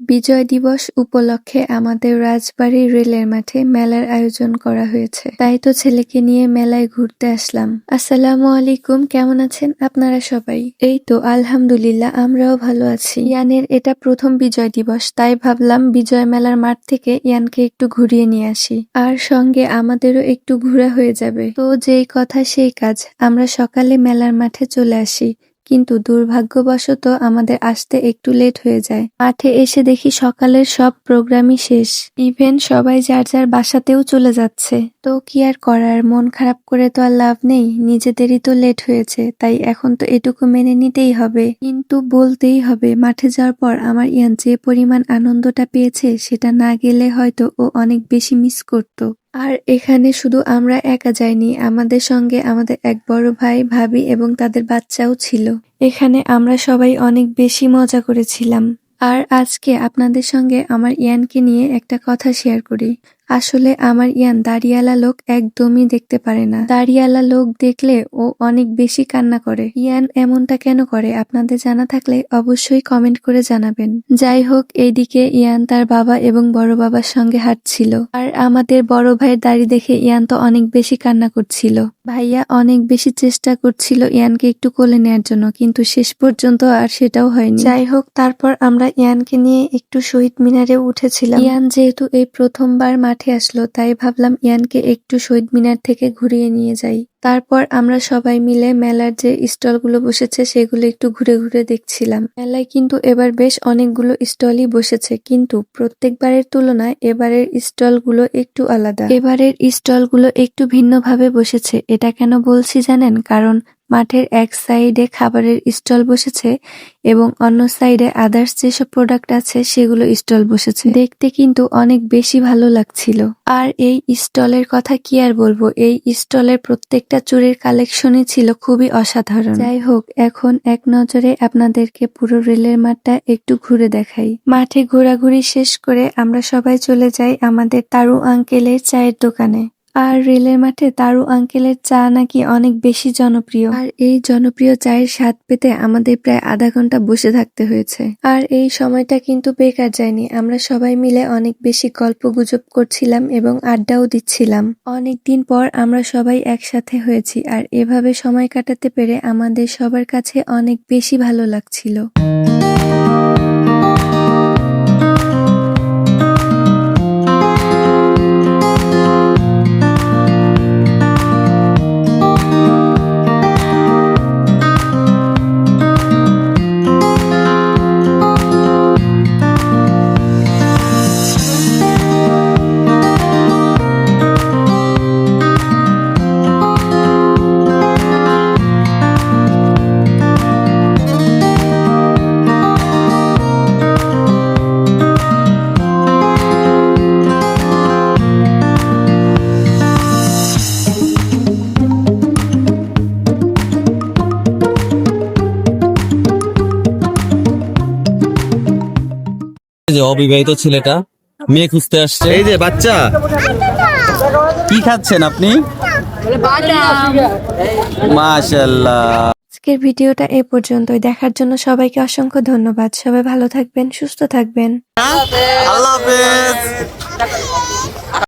বিজয় দিবস উপলক্ষে আমাদের রাজবাড়ী রেলের মাঠে মেলার আয়োজন করা হয়েছে, তাই তো ছেলেকে নিয়ে মেলায় ঘুরতে আসলাম। আসসালামু আলাইকুম, কেমন আছেন আপনারা সবাই? এই তো আলহামদুলিল্লাহ, আমরাও ভালো আছি। ইয়ানের এটা প্রথম বিজয় দিবস, তাই ভাবলাম বিজয় মেলার মাঠ থেকে ইয়ানকে একটু ঘুরিয়ে নিয়ে আসি, আর সঙ্গে আমাদেরও একটু ঘোরা হয়ে যাবে। তো যেই কথা সেই কাজ, আমরা সকালে মেলার মাঠে চলে আসি, কিন্তু দুর্ভাগ্যবশত আমাদের আসতে একটু লেট হয়ে যায়। মাঠে এসে দেখি সকালের সব প্রোগ্রামই শেষ, ইভেন সবাই যার যার বাসাতেও চলে যাচ্ছে। তো কি আর করার, মন খারাপ করে তো আর লাভ নেই, নিজেদেরই তো লেট হয়েছে, তাই এখন তো এটুকু মেনে নিতেই হবে। কিন্তু বলতেই হবে, মাঠে যাওয়ার পর আমার ইয়ান যে পরিমাণ আনন্দটা পেয়েছে, সেটা না গেলে হয়তো ও অনেক বেশি মিস করতো। আর এখানে শুধু আমরা একা যাইনি, আমাদের সঙ্গে আমাদের এক বড় ভাই, ভাবি এবং তাদের বাচ্চাও ছিল। এখানে আমরা সবাই অনেক বেশি মজা করেছিলাম। আর আজকে আপনাদের সঙ্গে আমার ইয়ানকে নিয়ে একটা কথা শেয়ার করি। আসলে আমার ইয়ান দাড়িওয়ালা লোক একদমই দেখতে পারে না। দাড়িওয়ালা লোক দেখলে ও অনেক বেশি কান্না করে। ইয়ান এমনটা কেন করে, আপনাদের জানা থাকলে অবশ্যই কমেন্ট করে জানাবেন। যাই হোক, এইদিকে ইয়ান তার বাবা এবং বড় বাবার সঙ্গে হাঁটছিল, আর আমাদের বড় ভাইয়ের দাড়ি দেখে ইয়ান তো অনেক বেশি কান্না করছিল। ভাইয়া অনেক বেশি চেষ্টা করছিল ইয়ানকে একটু কোলে নেয়ার জন্য, কিন্তু শেষ পর্যন্ত আর সেটাও হয়নি। যাই হোক, তারপর আমরা ইয়ানকে নিয়ে একটু শহীদ মিনারে উঠেছিলাম। ইয়ান যেহেতু এই প্রথমবার মাঠে আসলো, তাই ভাবলাম ইয়ানকে একটু শহীদ মিনার থেকে ঘুরিয়ে নিয়ে যাই। তারপর আমরা সবাই মিলে মেলার যে স্টলগুলো বসেছে সেগুলো একটু ঘুরে ঘুরে দেখছিলাম। মেলায় কিন্তু এবার বেশ অনেকগুলো স্টলই বসেছে, কিন্তু প্রত্যেকবারের তুলনায় এবারের স্টলগুলো একটু আলাদা। এবারের স্টলগুলো একটু ভিন্নভাবে বসেছে। এটা কেন বলছি জানেন? কারণ মাঠের এক সাইডে খাবারের স্টল বসেছে এবং অন্য সাইডে আদার্স যেসব প্রোডাক্ট আছে সেগুলো স্টল বসেছে। দেখতে কিন্তু অনেক বেশি ভালো লাগছিল। আর এই স্টলের কথা কি আর বলবো, এই স্টলের প্রত্যেকটা চুড়ির কালেকশনই ছিল খুবই অসাধারণ। যাই হোক, এখন এক নজরে আপনাদেরকে পুরো রেলের মাঠটা একটু ঘুরে দেখাই। মাঠে ঘোরাঘুরি শেষ করে আমরা সবাই চলে যাই আমাদের তারু আঙ্কেলের চায়ের দোকানে। আর রেলের মাঠে তারু আঙ্কেলের চা নাকি অনেক বেশি জনপ্রিয়, আর এই জনপ্রিয় চায়ের স্বাদ পেতে আমাদের প্রায় আধা ঘন্টা বসে থাকতে হয়েছে। আর এই সময়টা কিন্তু বেকার যায়নি, আমরা সবাই মিলে অনেক বেশি গল্প গুজব করছিলাম এবং আড্ডাও দিচ্ছিলাম। অনেকদিন পর আমরা সবাই একসাথে হয়েছি, আর এভাবে সময় কাটাতে পেরে আমাদের সবার কাছে অনেক বেশি ভালো লাগছিল। যে অবিবাহিত ছেলেটা মেয়ে খুঁজতে আসছে। এই যে বাচ্চা, কি খাচ্ছেন আপনি? মাশাআল্লাহ। আজকের ভিডিওটা এ পর্যন্তই। দেখার জন্য সবাইকে অসংখ্য ধন্যবাদ। সবাই ভালো থাকবেন, সুস্থ থাকবেন। আল্লাহ হাফেজ।